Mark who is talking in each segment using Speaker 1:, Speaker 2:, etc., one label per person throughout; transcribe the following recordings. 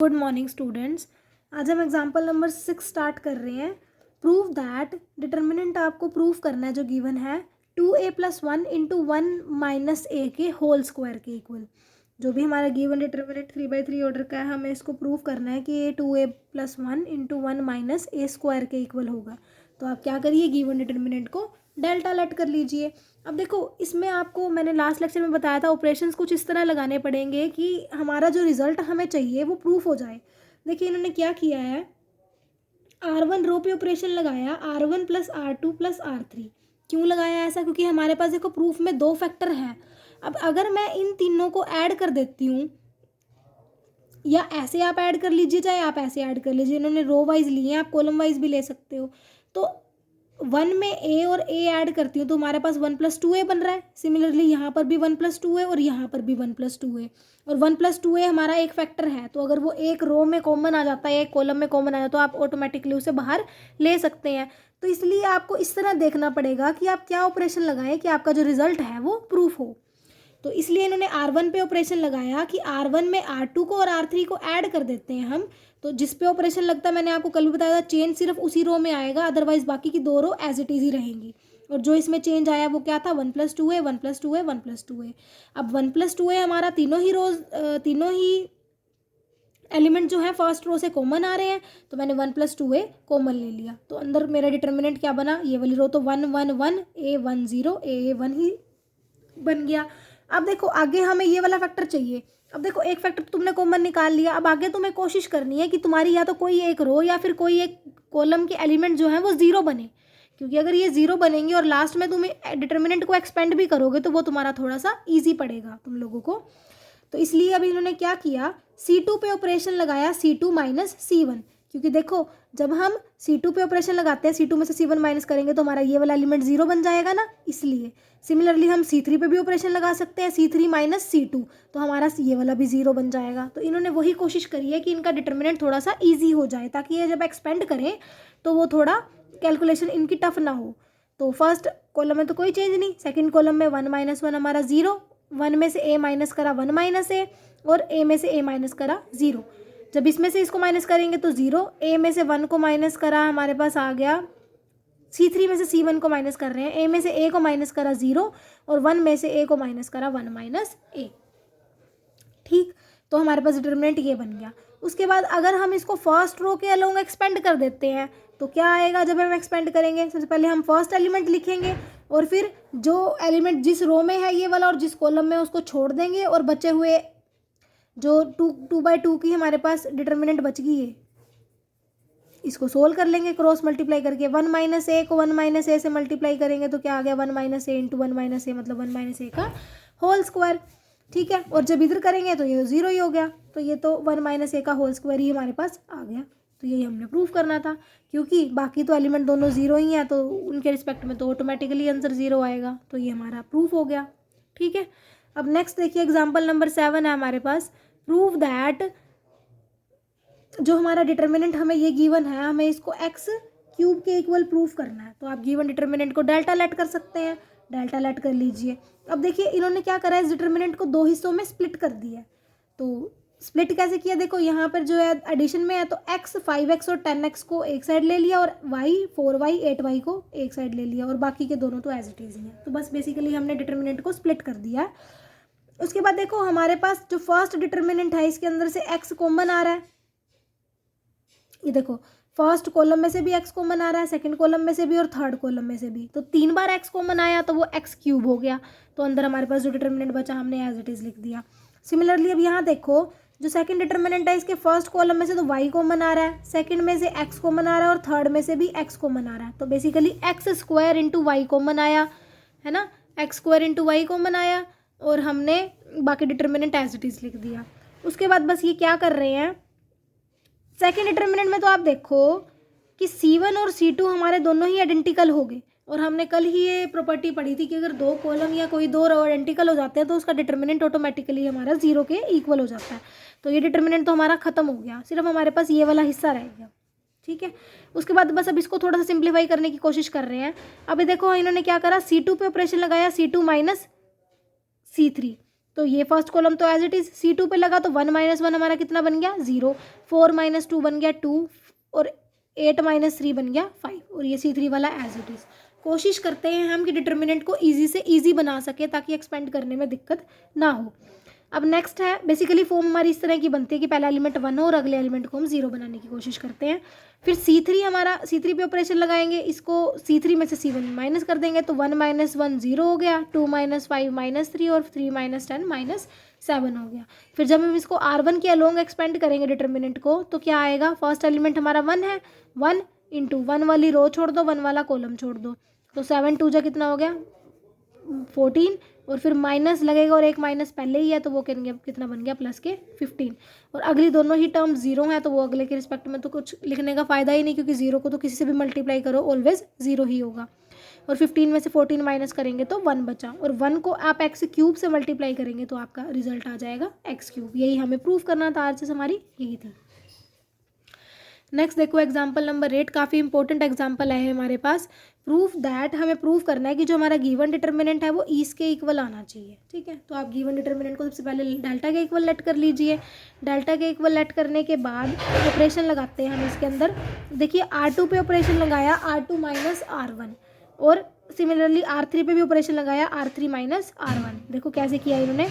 Speaker 1: Good morning students. आज हम example number 6 start कर रहे हैं। प्रूव दैट डिटर्मिनेंट आपको प्रूव करना है जो गिवन है 2a + 1 × 1 - a के होल स्क्वायर के इक्वल। जो भी हमारा गिवन डिटर्मिनेंट 3/3 ऑर्डर का है, हमें इसको प्रूव करना है कि ये 2a + 1 × 1 - a स्क्वायर के इक्वल होगा। तो आप क्या करिए, गिवन डिटर्मिनेंट को डेल्टा लेट कर लीजिए। अब देखो, इसमें आपको मैंने लास्ट लेक्चर में बताया था, ऑपरेशंस कुछ इस तरह लगाने पड़ेंगे कि हमारा जो रिजल्ट हमें चाहिए वो प्रूफ हो जाए। देखिए इन्होंने क्या किया है, R1 रो पे ऑपरेशन लगाया, R1 + R2 + R3। क्यों लगाया ऐसा? क्योंकि हमारे पास देखो प्रूफ में 2 फैक्टर हैं। अब अगर मैं इन तीनों को ऐड कर देती हूँ, या ऐसे आप ऐड कर लीजिए, चाहे आप ऐसे ऐड कर लीजिए, इन्होंने रो वाइज लिए हैं, आप कॉलम वाइज भी ले सकते हो। तो 1 में a और a ऐड करती हूँ तो हमारे पास 1 + 2a बन रहा है। सिमिलरली यहाँ पर भी 1 + 2a और यहाँ पर भी 1 + 2a, और 1 + 2a हमारा एक फैक्टर है, तो अगर वो एक रो में कॉमन आ जाता है, एक कॉलम में कॉमन आ जाता है, तो आप ऑटोमेटिकली उसे बाहर ले सकते हैं। तो इसलिए आपको इस तरह देखना पड़ेगा कि आप क्या ऑपरेशन लगाएं कि आपका जो रिजल्ट है वो प्रूफ हो। तो इसलिए इन्होंने R1 पे ऑपरेशन लगाया कि R1 में R2 को और R3 को ऐड कर देते हैं हम। तो जिस पे ऑपरेशन लगता है, मैंने आपको कल भी बताया था, चेंज सिर्फ उसी रो में आएगा, अदरवाइज बाकी की 2 रो एज इट इज ही रहेंगी। और जो इसमें चेंज आया वो क्या था, 1 + 2a, 1 + 2a, 1 + 2a। अब 1 + 2a हमारा तीनों ही एलिमेंट जो है फर्स्ट रो से कॉमन आ रहे हैं, तो मैंने 1 + 2a कॉमन ले लिया। तो अंदर मेरा डिटर्मिनेंट क्या बना, ये वाली रो तो 1 1 1 a 1 0 a 1 ही बन गया। अब देखो आगे हमें ये वाला फैक्टर चाहिए। अब देखो एक फैक्टर तुमने कॉमन निकाल लिया, अब आगे तुम्हें कोशिश करनी है कि तुम्हारी या तो कोई एक रो या फिर कोई एक कॉलम के एलिमेंट जो है वो 0 बने। क्योंकि अगर ये 0 बनेंगे और लास्ट में तुम्हें डिटर्मिनेंट को एक्सपेंड भी करोगे तो वो तुम्हारा थोड़ा सा ईजी पड़ेगा तुम लोगों को। तो इसलिए अभी इन्होंने क्या किया, C2 पे ऑपरेशन लगाया, C2 - C1। क्योंकि देखो जब हम C2 पे ऑपरेशन लगाते हैं, C2 में से C1 माइनस करेंगे तो हमारा ये वाला एलिमेंट 0 बन जाएगा ना, इसलिए। सिमिलरली हम C3 पे भी ऑपरेशन लगा सकते हैं, C3 - C2, तो हमारा ये वाला भी 0 बन जाएगा। तो इन्होंने वही कोशिश करी है कि इनका डिटर्मिनेंट थोड़ा सा ईजी हो जाए, ताकि ये जब एक्सपेंड करें तो वो थोड़ा कैलकुलेशन इनकी टफ ना हो। तो फर्स्ट कॉलम में तो कोई चेंज नहीं, सेकेंड कॉलम में 1 - 1 हमारा 0, 1 में से a माइनस करा 1 - a, और a में से a माइनस करा 0। जब इसमें से इसको माइनस करेंगे तो 0, a में से 1 को माइनस करा, हमारे पास आ गया, C3 में से C1 को माइनस कर रहे हैं, a में से a को माइनस करा 0, और 1 में से a को माइनस करा 1 - a। ठीक, तो हमारे पास डिटर्मिनेंट ये बन गया। उसके बाद अगर हम इसको फर्स्ट रो के अलोंग एक्सपेंड कर देते हैं तो क्या आएगा, जब हम एक्सपेंड करेंगे सबसे पहले हम फर्स्ट एलिमेंट लिखेंगे, और फिर जो एलिमेंट जिस रो में है ये वाला और जिस कॉलम में उसको छोड़ देंगे, और बचे हुए जो 2/2 की हमारे पास डिटर्मिनेंट बच गई है, इसको सोल्व कर लेंगे क्रॉस मल्टीप्लाई करके। 1 - a को 1 - a से मल्टीप्लाई करेंगे तो क्या आ गया, 1 - a × 1 - a, मतलब 1 - a का होल स्क्वायर। ठीक है, और जब इधर करेंगे तो ये 0 ही हो गया, तो ये तो 1 - a का होल स्क्वायर ही हमारे पास आ गया। तो यही हमने प्रूफ करना था, क्योंकि बाकी तो एलिमेंट दोनों 0 ही हैं, तो उनके रिस्पेक्ट में तो ऑटोमेटिकली आंसर 0 आएगा। तो ये हमारा प्रूफ हो गया। ठीक है, अब नेक्स्ट देखिए, एग्जाम्पल नंबर 7 है हमारे पास। प्रूव दैट, जो हमारा डिटर्मिनेंट हमें ये गिवन है, हमें इसको x³ के इक्वल प्रूफ करना है। तो आप गिवन डिटर्मिनेंट को डेल्टा लेट कर सकते हैं, डेल्टा लेट कर लीजिए। अब देखिए इन्होंने क्या करा है, इस डिटर्मिनेंट को 2 हिस्सों में स्प्लिट कर दिया है। तो स्प्लिट कैसे किया, देखो यहाँ पर जो है एडिशन में है, तो x 5x और 10x को एक साइड ले लिया, और y 4y 8y को एक साइड ले लिया, और बाकी के दोनों तो एज इट इज ही हैं। तो बस बेसिकली हमने डिटर्मिनेंट को स्प्लिट कर दिया है। उसके बाद देखो हमारे पास जो फर्स्ट डिटर्मिनेंट है, इसके अंदर से x कॉमन आ रहा है। ये देखो फर्स्ट कॉलम में से भी x कॉमन आ रहा है, सेकंड कॉलम में से भी, और थर्ड कॉलम में से भी। तो 3 बार x कॉमन आया तो वो x³ हो गया। तो अंदर हमारे पास जो डिटर्मिनेंट बचा हमने एज इट इज लिख दिया। सिमिलरली अब यहाँ देखो, जो सेकंड डिटर्मिनेंट है, इसके फर्स्ट कॉलम में से तो y कॉमन आ रहा है, सेकंड में से x कॉमन आ रहा है, और थर्ड में से भी x कॉमन आ रहा है। तो बेसिकली x² × y कॉमन आया है ना, x² × y कॉमन आया, और हमने बाकी डिटर्मिनेंट एज इट इज लिख दिया। उसके बाद बस ये क्या कर रहे हैं, सेकेंड डिटर्मिनेंट में तो आप देखो कि C1 और C2 हमारे दोनों ही आइडेंटिकल हो गए, और हमने कल ही ये प्रॉपर्टी पढ़ी थी कि अगर 2 कॉलम या कोई 2 रो आइडेंटिकल हो जाते हैं तो उसका डिटर्मिनेंट ऑटोमेटिकली हमारा 0 के इक्वल हो जाता है। तो ये डिटर्मिनेंट तो हमारा खत्म हो गया, सिर्फ हमारे पास ये वाला हिस्सा रह गया। ठीक है, उसके बाद बस अब इसको थोड़ा सा सिंप्लीफाई करने की कोशिश कर रहे हैं। अभी देखो इन्होंने क्या करा, C2 पे ऑपरेशन लगाया, C2 - C3। तो ये फर्स्ट कॉलम तो एज इट इज़, C2 पे लगा तो 1 - 1 हमारा कितना बन गया 0, 4 - 2 बन गया 2 और 8 - 3 बन गया 5 और ये C3 वाला एज इट इज़। कोशिश करते हैं हम कि डिटर्मिनेंट को ईजी से ईजी बना सके ताकि एक्सपेंड करने में दिक्कत ना हो। अब नेक्स्ट है, बेसिकली फॉर्म हमारी इस तरह की बनती है कि पहला एलिमेंट 1 हो और अगले एलिमेंट को हम 0 बनाने की कोशिश करते हैं। फिर C3 हमारा, C3 पे ऑपरेशन लगाएंगे, इसको C3 में से C1 माइनस कर देंगे तो 1 - 1 0 हो गया, 2 - 5 - 3 और 3 - 10 - 7 हो गया। फिर जब हम इसको R1 के अलोंग एक्सपेंड करेंगे डिटर्मिनेंट को तो क्या आएगा, फर्स्ट एलिमेंट हमारा 1 है, 1 × 1 वाली रो छोड़ दो, 1 वाला कॉलम छोड़ दो, तो 7 2 जा कितना हो गया 14 और फिर माइनस लगेगा और एक माइनस पहले ही है तो वो कितना बन गया प्लस के 15 और अगली दोनों ही टर्म 0 है तो वो अगले के रिस्पेक्ट में तो कुछ लिखने का फ़ायदा ही नहीं क्योंकि 0 को तो किसी से भी मल्टीप्लाई करो ऑलवेज 0 ही होगा। और 15 में से 14 माइनस करेंगे तो 1 बचा और 1 को आप x³ से मल्टीप्लाई करेंगे तो आपका रिजल्ट आ जाएगा x³। यही हमें प्रूव करना था, आज से हमारी यही थी। नेक्स्ट देखो एग्जाम्पल नंबर 8, काफ़ी इंपॉर्टेंट एग्जाम्पल है हमारे पास। प्रूफ दैट, हमें प्रूफ करना है कि जो हमारा गिवन डिटर्मिनेंट है वो ईस के इक्वल आना चाहिए। ठीक है, तो आप गिवन डिटर्मिनेंट को सबसे पहले डेल्टा के इक्वल लेट कर लीजिए। डेल्टा के इक्वल लेट करने के बाद ऑपरेशन लगाते हैं हम इसके अंदर। देखिए R2 पे ऑपरेशन लगाया R2 - R1 और सिमिलरली R3 पे भी ऑपरेशन लगाया R3 - R1। देखो कैसे किया इन्होंने,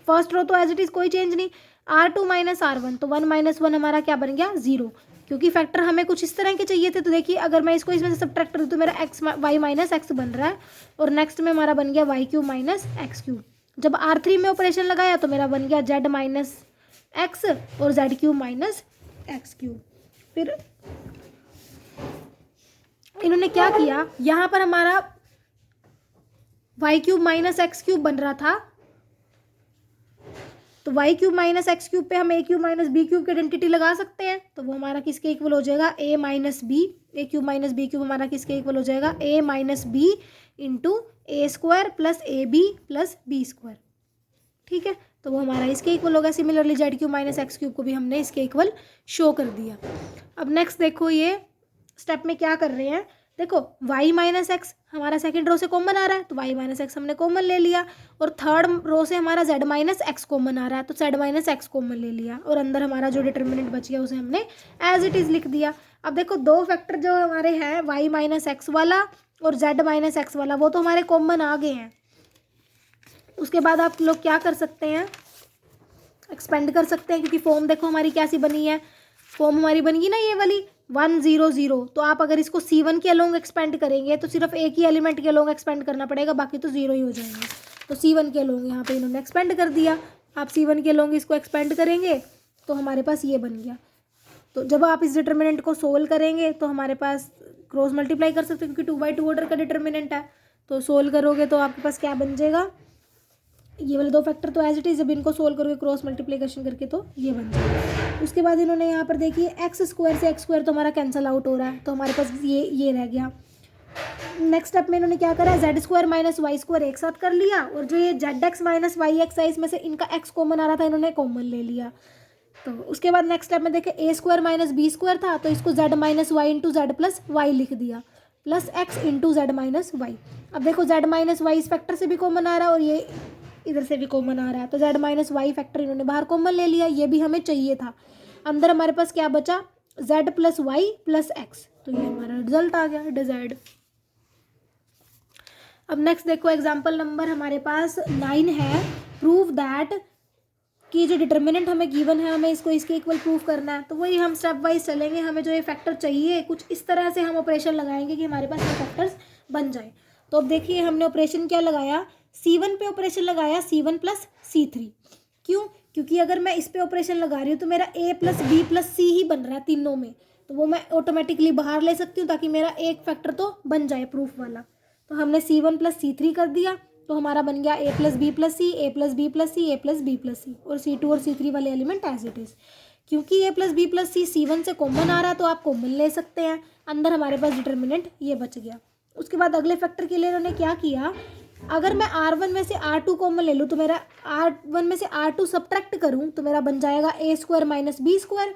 Speaker 1: फर्स्ट रो तो एज इट इज़ कोई चेंज नहीं, R2 - R1 तो 1 - 1 हमारा क्या बन गया 0, क्योंकि फैक्टर हमें कुछ इस तरह के चाहिए थे। तो देखिए अगर मैं इसको इसमें से सब्ट्रैक्ट करूँ तो मेरा y - x बन रहा है और नेक्स्ट में हमारा बन गया y³ - x³। जब R3 में ऑपरेशन लगाया तो मेरा बन गया z - x और z³ - x³। फिर इन्होंने क्या किया, यहाँ पर हमारा y³ - x³ बन रहा था तो y³ - x³ पे हम a³ - b³ की आइडेंटिटी लगा सकते हैं तो वो हमारा किसके इक्वल हो जाएगा a - b, a³ - b³ हमारा किसके इक्वल हो जाएगा a - b into a² plus ab plus b²। ठीक है, तो वो हमारा इसके इक्वल होगा। सिमिलरली z³ - x³ को भी हमने इसके इक्वल शो कर दिया। अब नेक्स्ट देखो ये स्टेप में क्या कर रहे हैं, देखो y - x हमारा सेकंड रो से कॉमन आ रहा है तो y - x हमने कॉमन ले लिया और थर्ड रो से हमारा z - x कॉमन आ रहा है तो z - x कॉमन ले लिया और अंदर हमारा जो डिटर्मिनेंट बच गया उसे हमने एज इट इज़ लिख दिया। अब देखो दो फैक्टर जो हमारे हैं y - x वाला और z - x वाला वो तो हमारे कॉमन आ गए हैं। उसके बाद आप लोग क्या कर सकते हैं, एक्सपेंड कर सकते हैं क्योंकि फॉर्म देखो हमारी कैसी बनी है, फॉर्म हमारी बनेगी ना ये वाली 1 0 0। तो आप अगर इसको C1 के अलोंग एक्सपेंड करेंगे तो सिर्फ एक ही एलिमेंट के अलोंग एक्सपेंड करना पड़ेगा, बाकी तो 0 ही हो जाएंगे। तो C1 के अलोंग यहाँ पे इन्होंने एक्सपेंड कर दिया। आप C1 के अलोंग इसको एक्सपेंड करेंगे तो हमारे पास ये बन गया। तो जब आप इस डिटर्मिनेंट को सोल्व करेंगे तो हमारे पास क्रॉस मल्टीप्लाई कर सकते हैं क्योंकि 2/2 ऑर्डर का डिटर्मिनेंट है। तो सोल्व करोगे तो आपके पास क्या बन जाएगा, ये वाले दो फैक्टर तो एज इट इज़, जब इनको सोल्व करोगे क्रॉस मल्टीप्लिकेशन करके तो ये बन जाएगा। उसके बाद इन्होंने यहाँ पर देखिए x² से x² तो हमारा कैंसिल आउट हो रहा है तो हमारे पास ये रह गया। नेक्स्ट स्टेप में इन्होंने क्या करा, z² - y² एक साथ कर लिया और जो ये zx - yx है इसमें से इनका x कॉमन आ रहा था इन्होंने कॉमन ले लिया। तो उसके बाद नेक्स्ट स्टेप में देखें a² - b² था तो इसको z - y into z plus y लिख दिया plus x into z - y। अब देखो z - y इस फैक्टर से भी कॉमन आ रहा है और ये इधर से भी कॉमन आ रहा है तो z - y फैक्टर इन्होंने बाहर कॉमन ले लिया, ये भी हमें चाहिए था। अंदर हमारे पास क्या बचा z plus y plus x, तो ये हमारा रिजल्ट आ गया डिजायर्ड। अब नेक्स्ट देखो एग्जांपल नंबर हमारे पास 9 है। प्रूव दैट कि जो डिटर्मिनेंट हमें गिवन है हमें इसको इसके इक्वल प्रूव करना है। तो वही हम स्टेप वाइज चलेंगे, हमें जो ये फैक्टर चाहिए कुछ इस तरह से हम ऑपरेशन लगाएंगे कि हमारे पास ये फैक्टर्स बन जाए। तो अब देखिए हमने ऑपरेशन क्या लगाया, C1 पे ऑपरेशन लगाया C1 प्लस C3। क्यों, क्योंकि अगर मैं इस पे ऑपरेशन लगा रही हूँ तो मेरा A प्लस B प्लस C ही बन रहा है तीनों में, तो वो मैं ऑटोमेटिकली बाहर ले सकती हूँ ताकि मेरा एक फैक्टर तो बन जाए प्रूफ वाला। तो हमने C1 प्लस C3 कर दिया तो हमारा बन गया A plus B plus C, A plus B plus C, A plus B plus C और C2 और C3 वाले एलिमेंट एज इट इज़। क्योंकि A plus B plus C C1 से कॉमन आ रहा है तो आप कॉमन ले सकते हैं। अंदर हमारे पास डिटर्मिनेंट ये बच गया। उसके बाद अगले फैक्टर के लिए उन्होंने क्या किया, अगर मैं R1 में से R2 कॉमन ले लूँ तो मेरा R1 में से R2 सब्ट्रैक्ट करूँ तो मेरा बन जाएगा A² माइनस B²।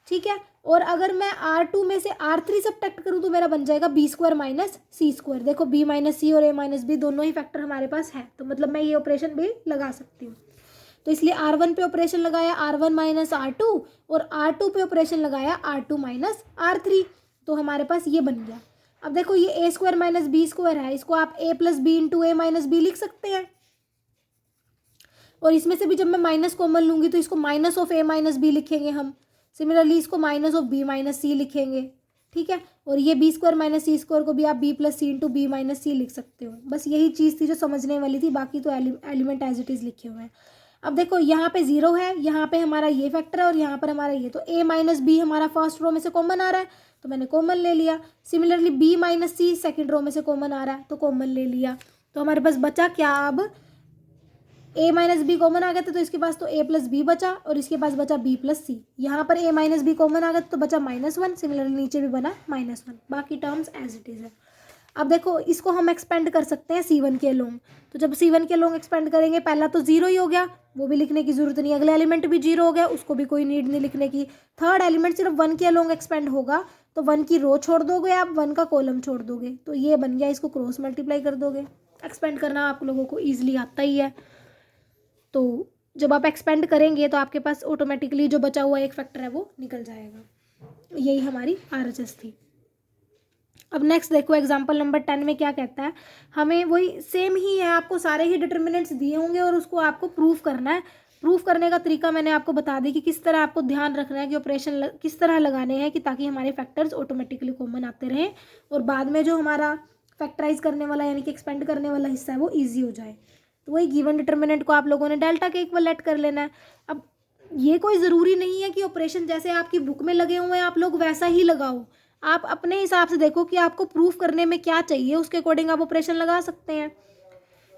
Speaker 1: ठीक है, और अगर मैं R2 में से R3 सब्ट्रैक्ट करूँ तो मेरा बन जाएगा B² माइनस C²। देखो B माइनस सी और A माइनस बी दोनों ही फैक्टर हमारे पास है तो मतलब मैं ये ऑपरेशन भी लगा सकती हूँ। तो इसलिए R1 पे ऑपरेशन लगाया R1 माइनस R2 और R2 पे ऑपरेशन लगाया R2 माइनस R3, तो हमारे पास ये बन गया। अब देखो ये ए स्क्वायर माइनस बी स्क्वायर है, इसको आप ए प्लस बी इंटू ए माइनस बी लिख सकते हैं, और इसमें से भी जब मैं माइनस कॉमन लूँगी तो इसको minus of A minus B लिखेंगे हम। सिमिलरली इसको minus of B minus C लिखेंगे, ठीक है। और ये B square minus C square को भी आप B plus C into B minus C लिख सकते हो। बस यही चीज़ थी जो समझने वाली थी, बाकी तो एलिमेंट एज इट इज़ लिखे हुए हैं। अब देखो यहाँ पे 0 है, यहाँ पे हमारा ये फैक्टर है और यहाँ पर हमारा ये, तो ए माइनस बी हमारा फर्स्ट रो में से कॉमन आ रहा है तो मैंने कॉमन ले लिया। सिमिलरली बी माइनस सी सेकेंड रो में से कॉमन आ रहा है तो कॉमन ले लिया। तो हमारे पास बचा क्या, अब ए माइनस बी कॉमन आ गया था तो इसके पास तो ए प्लस बी बचा और इसके पास बचा बी प्लस सी। यहाँ पर ए माइनस बी कॉमन आ गया तो बचा -1, सिमिलरली नीचे भी बना -1, बाकी टर्म्स एज इट इज़ है। अब देखो इसको हम एक्सपेंड कर सकते हैं C1 के अलोंग, तो जब C1 के अलोंग एक्सपेंड करेंगे पहला तो 0 ही हो गया, वो भी लिखने की जरूरत नहीं, अगले एलिमेंट भी 0 हो गया, उसको भी कोई नीड नहीं लिखने की। थर्ड एलिमेंट सिर्फ 1 के अलोंग एक्सपेंड होगा तो 1 की रो छोड़ दोगे आप, 1 का कॉलम छोड़ दोगे, तो ये बन गया, इसको क्रॉस मल्टीप्लाई कर दोगे। एक्सपेंड करना आप लोगों को ईजिली आता ही है, तो जब आप एक्सपेंड करेंगे तो आपके पास ऑटोमेटिकली जो बचा हुआ एक फैक्टर है वो निकल जाएगा। यही हमारी RHS थी। अब नेक्स्ट देखो एग्जांपल नंबर 10 में क्या कहता है, हमें वही सेम ही है, आपको सारे ही डिटर्मिनेंट्स दिए होंगे और उसको आपको प्रूफ करना है। प्रूफ करने का तरीका मैंने आपको बता दी कि किस तरह आपको ध्यान रखना है कि ऑपरेशन किस तरह लगाने हैं कि ताकि हमारे फैक्टर्स ऑटोमेटिकली कॉमन आते रहें और बाद में जो हमारा फैक्टराइज करने वाला यानी कि एक्सपेंड करने वाला हिस्सा है वो ईजी हो जाए। तो वही गिवन डिटर्मिनेंट को आप लोगों ने डेल्टा के इक्वल लेट कर लेना है। अब ये कोई ज़रूरी नहीं है कि ऑपरेशन जैसे आपकी बुक में लगे हुए हैं आप लोग वैसा ही लगाओ, आप अपने हिसाब से देखो कि आपको प्रूफ करने में क्या चाहिए, उसके अकॉर्डिंग आप ऑपरेशन लगा सकते हैं।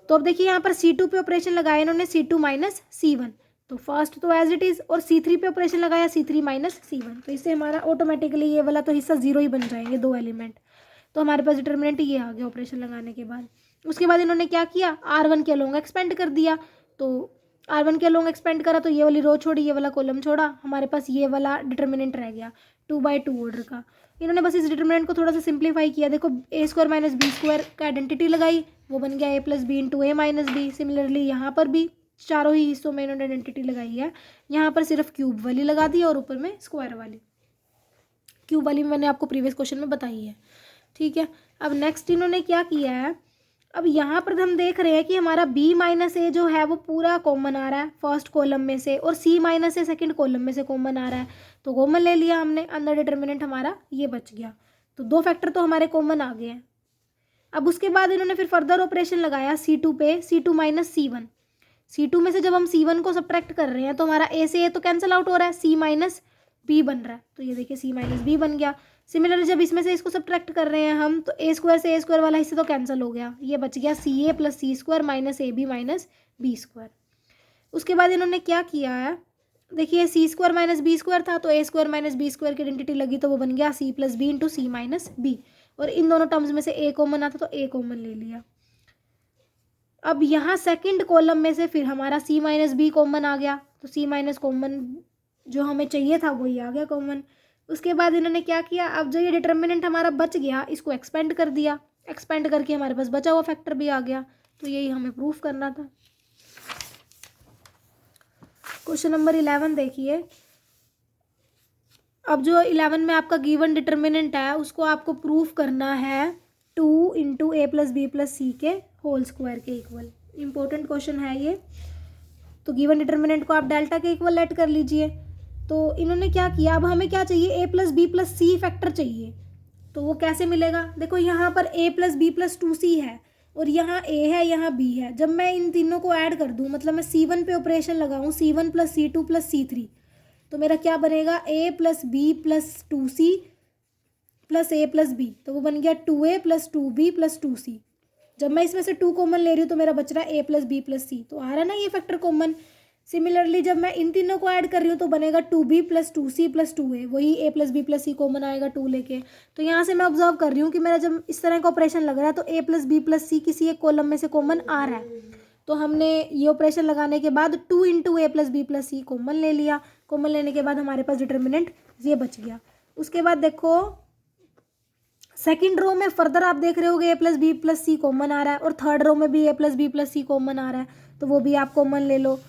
Speaker 1: तो अब देखिए यहाँ पर C2 पे ऑपरेशन लगाया इन्होंने C2 माइनस C1, तो फर्स्ट तो एज इट इज़, और C3 पे ऑपरेशन लगाया C3 माइनस C1, तो इससे हमारा ऑटोमेटिकली ये वाला तो हिस्सा 0 ही बन जाएंगे, 2 एलिमेंट। तो हमारे पास डिटर्मिनेंट ये आ गया ऑपरेशन लगाने के बाद। उसके बाद इन्होंने क्या किया, R1 के अलोंग एक्सपेंड कर दिया, तो R1 के अलोंग एक्सपेंड करा तो ये वाली रो छोड़ी, ये वाला कॉलम छोड़ा, हमारे पास ये वाला डिटर्मिनेंट रह गया 2/2 ऑर्डर का। इन्होंने बस इस डिटर्मिनेंट को थोड़ा सा सिंप्लीफाई किया, देखो ए स्क्वायर माइनस बी स्क्वायर का आइडेंटिटी लगाई, वो बन गया ए प्लस बी इंटू ए माइनस बी। सिमिलरली यहाँ पर भी चारों ही हिस्सों में इन्होंने आइडेंटिटी लगाई है, यहाँ पर सिर्फ क्यूब वाली लगा दी और ऊपर में स्क्वायर वाली। क्यूब वाली मैंने आपको प्रीवियस क्वेश्चन में बताई है, ठीक है। अब नेक्स्ट इन्होंने क्या किया है, अब यहाँ पर हम देख रहे हैं कि हमारा b माइनस ए जो है वो पूरा कॉमन आ रहा है फर्स्ट कॉलम में से, और c माइनस ए सेकेंड कॉलम में से कॉमन आ रहा है, तो कॉमन ले लिया हमने, अंदर डिटर्मिनेंट हमारा ये बच गया, तो 2 फैक्टर तो हमारे कॉमन आ गए हैं। अब उसके बाद इन्होंने फिर फर्दर ऑपरेशन लगाया C2 पे, C2 माइनस C1। C2 में से जब हम C1 को सब्ट्रैक्ट कर रहे हैं तो हमारा a से a तो कैंसिल आउट हो रहा है, c माइनस b बन रहा है, तो ये देखिए c माइनस b बन गया। सिमिलरली जब इसमें से इसको सब्ट्रैक्ट कर रहे हैं हम तो a स्क्वायर से a स्क्वायर वाला हिस्सा तो कैंसिल हो गया, ये बच गया CA plus C square minus AB minus B square. उसके बाद इन्होंने क्या किया है, देखिए C square minus B square था तो a square minus B square की आइडेंटिटी लगी तो वो बन गया C plus B into C minus B, और इन दोनों टर्म्स में से a कॉमन आता तो a कॉमन ले लिया। अब यहाँ सेकंड कॉलम में से फिर हमारा C माइनस बी कॉमन आ गया, तो C माइनस कॉमन जो हमें चाहिए था वही आ गया कॉमन। उसके बाद इन्होंने क्या किया, अब जो ये डिटर्मिनेंट हमारा बच गया इसको एक्सपेंड कर दिया, एक्सपेंड करके हमारे पास बचा हुआ फैक्टर भी आ गया, तो यही हमें प्रूफ करना था। क्वेश्चन नंबर 11 देखिए, अब जो 11 में आपका गिवन डिटर्मिनेंट है उसको आपको प्रूफ करना है 2 इंटू ए प्लस बी प्लस सी के होल स्क्वायर के इक्वल। इंपॉर्टेंट क्वेश्चन है ये, तो गिवन डिटर्मिनेंट को आप डेल्टा के इक्वल लेट कर लीजिए। तो इन्होंने क्या किया, अब हमें क्या चाहिए, A plus B plus C factor चाहिए, तो वो कैसे मिलेगा, देखो यहाँ पर ए प्लस बी प्लस 2c है और यहाँ a है यहाँ b है, जब मैं इन तीनों को ऐड कर दूँ मतलब मैं C1 पे ऑपरेशन लगाऊँ C1 plus C2 plus C3, तो मेरा क्या बनेगा a plus B plus 2c plus a प्लस b, तो वो बन गया 2a plus 2b plus 2c। जब मैं इसमें से 2 कॉमन ले रही हूँ तो मेरा बच रहा है a प्लस बी प्लस सी, तो आ रहा है ना ये फैक्टर कॉमन। सिमिलरली जब मैं इन तीनों को ऐड कर रही हूँ तो बनेगा 2b plus 2c plus 2a, वही a plus B plus C common आएगा 2 लेके। तो यहाँ से मैं ऑब्जर्व कर रही हूँ कि मेरा जब इस तरह का ऑपरेशन लग रहा है तो a प्लस बी प्लस सी किसी एक कॉलम में से कॉमन आ रहा है, तो हमने ये ऑपरेशन लगाने के बाद 2 इंटू ए plus B plus C common ले लिया। कॉमन लेने के बाद हमारे पास डिटर्मिनेंट ये बच गया। उसके बाद देखो सेकंड रो में फर्दर आप देख रहे होगे ए plus B plus C common आ रहा है और थर्ड रो में भी ए plus B plus C common आ रहा है, तो वो भी आप कॉमन ले लो।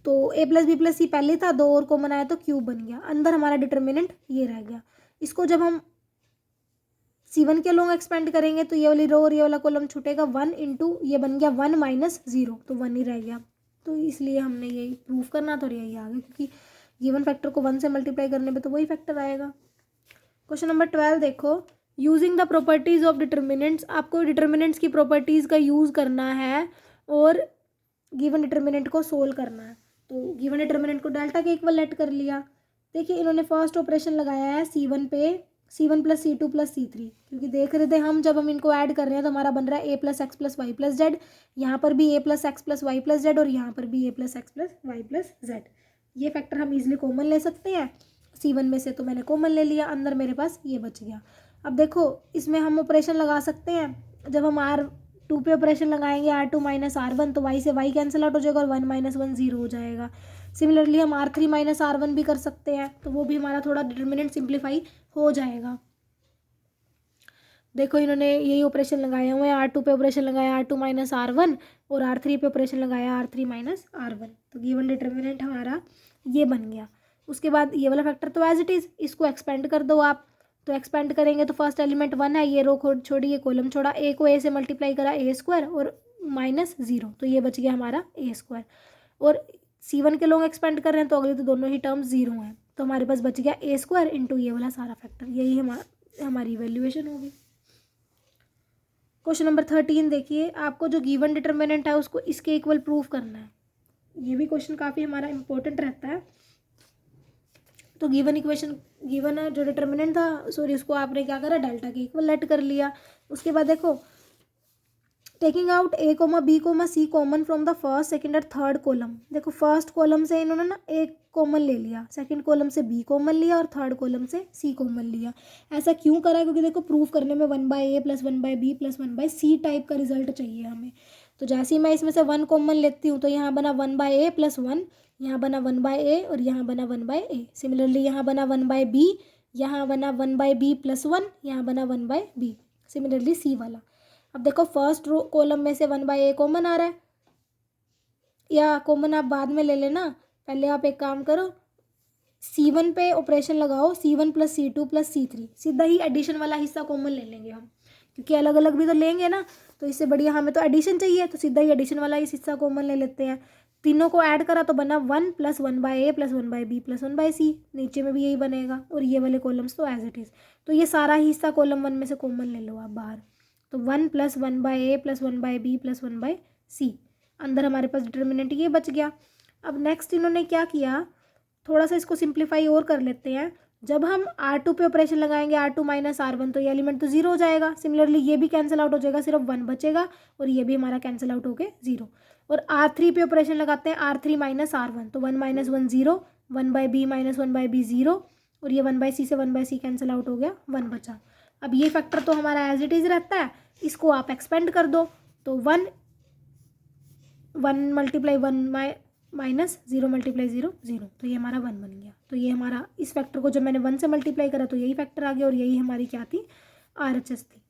Speaker 1: तो ए प्लस बी प्लस सी पहले था, 2 और कॉमन आया तो क्यूब बन गया। अंदर हमारा डिटर्मिनेंट ये रह गया। इसको जब हम C1 के लोग एक्सपेंड करेंगे तो ये वाली रो और ये वाला कॉलम छूटेगा, 1 इंटू ये बन गया 1 माइनस 0, तो 1 ही रह गया। तो इसलिए हमने यही प्रूव करना था और यही आ गया, क्योंकि गिवन फैक्टर को 1 से मल्टीप्लाई करने पे तो वही फैक्टर आएगा। क्वेश्चन नंबर 12 देखो, using the properties of determinants. आपको डिटर्मिनेंट्स की प्रॉपर्टीज़ का यूज़ करना है और गिवन डिटर्मिनेंट को सोल्व करना है। तो गिवन डिटर्मिनेंट को डेल्टा के इक्वल लेट कर लिया। देखिए इन्होंने फर्स्ट ऑपरेशन लगाया है C1 पे, C1 plus C2 plus C3, क्योंकि देख रहे थे हम जब हम इनको ऐड कर रहे हैं तो हमारा बन रहा है A plus X plus Y plus Z, यहाँ पर भी A plus X plus Y plus Z और यहाँ पर भी A plus X plus Y plus Z. ये फैक्टर हम इजीली कॉमन ले सकते हैं C1 में से, तो मैंने कॉमन ले लिया, अंदर मेरे पास ये बच गया। अब देखो इसमें हम ऑपरेशन लगा सकते हैं। जब हम R2 पे ऑपरेशन लगाएंगे R2 माइनस R1, तो y से y कैंसिल आउट हो जाएगा और 1 माइनस 1 0 हो जाएगा। सिमिलरली हम R3 माइनस R1 भी कर सकते हैं, तो वो भी हमारा थोड़ा डिटर्मिनेंट सिंप्लीफाई हो जाएगा। देखो इन्होंने यही ऑपरेशन लगाए हुए हैं, R2 पे ऑपरेशन लगाया R2 माइनस R1 और R3 पे ऑपरेशन लगाया R3 माइनस R1, तो गिवन डिटर्मिनेंट हमारा ये बन गया। उसके बाद ये वाला फैक्टर तो एज इट इज़, इसको एक्सपेंड कर दो आप। तो एक्सपेंड करेंगे तो फर्स्ट एलिमेंट 1 है, ये रो छोड़ी ये कॉलम छोड़ा, ए को ए से मल्टीप्लाई करा A स्क्वायर और माइनस 0, तो ये बच गया हमारा A स्क्वायर। और C1 के लोग एक्सपेंड कर रहे हैं तो अगले तो दोनों ही टर्म्स 0 हैं, तो हमारे पास बच गया A स्क्वायर इंटू ये वाला सारा फैक्टर। यही हमारी इवैल्यूएशन होगी। क्वेश्चन नंबर 13 देखिए, आपको जो गिवन डिटर्मिनेंट है उसको इसके इक्वल प्रूफ करना है। ये भी क्वेश्चन काफ़ी हमारा इंपॉर्टेंट रहता है। तो गिवन जो डिटर्मिनेंट था, सॉरी, उसको आपने क्या करा, डेल्टा के इक्वल लेट कर लिया। उसके बाद देखो, taking out A comma B comma C common from the first second और थर्ड कॉलम। देखो फर्स्ट कॉलम से इन्होंने ना A कॉमन ले लिया, सेकंड कॉलम से B कॉमन लिया और थर्ड कॉलम से C कॉमन लिया। ऐसा क्यों करा, क्योंकि देखो प्रूफ करने में 1/A plus 1/B plus 1/C type का रिजल्ट चाहिए हमें। तो जैसे ही मैं इसमें से 1 कॉमन लेती हूँ तो यहाँ बना 1/A प्लस 1, यहाँ बना 1/A और यहाँ बना 1/A। सिमिलरली यहाँ बना 1/B, यहाँ बना 1/B प्लस 1, यहाँ बना 1/B। सिमिलरली C वाला। अब देखो फर्स्ट रो कॉलम में से 1/A कॉमन आ रहा है, या कॉमन आप बाद में ले लेना, पहले आप एक काम करो, C1 पे ऑपरेशन लगाओ, C1 plus C2 plus C3, सीधा ही एडिशन वाला हिस्सा कॉमन ले लेंगे हम, क्योंकि अलग अलग भी तो लेंगे ना, तो इससे बढ़िया हमें तो एडिशन चाहिए, तो सीधा ही एडिशन वाला इस हिस्सा कॉमन ले लेते हैं। तीनों को ऐड करा तो बना 1 plus 1/A plus 1/B plus 1/C, नीचे में भी यही बनेगा, और ये वाले कॉलम्स तो एज इट इज़। तो ये सारा ही हिस्सा कॉलम 1 में से कॉमन ले लो आप बाहर, तो 1 plus 1/A plus 1/B plus 1/C। अंदर हमारे पास डिटर्मिनेंट ये बच गया। अब नेक्स्ट इन्होंने क्या किया, थोड़ा सा इसको सिंप्लीफाई और कर लेते हैं। जब हम R2 पे ऑपरेशन लगाएंगे R2 माइनस R1, तो ये एलिमेंट तो 0 हो जाएगा। सिमिलरली ये भी कैंसिल आउट हो जाएगा, सिर्फ 1 बचेगा और ये भी हमारा कैंसिल आउट होके 0। और R3 पे ऑपरेशन लगाते हैं R3 माइनस R1, तो 1 माइनस 1 0, 1/B माइनस 1/B 0, और ये 1/C से 1/C कैंसिल आउट हो गया, 1 बचा। अब ये फैक्टर तो हमारा एज इट इज़ रहता है, इसको आप एक्सपेंड कर दो, तो 1 मल्टीप्लाई 1 माइनस 0 मल्टीप्लाई 0 0, तो ये हमारा 1 बन गया। तो ये हमारा इस फैक्टर को जब मैंने 1 से मल्टीप्लाई करा तो यही फैक्टर आ गया, और यही हमारी क्या थी, RHS थी।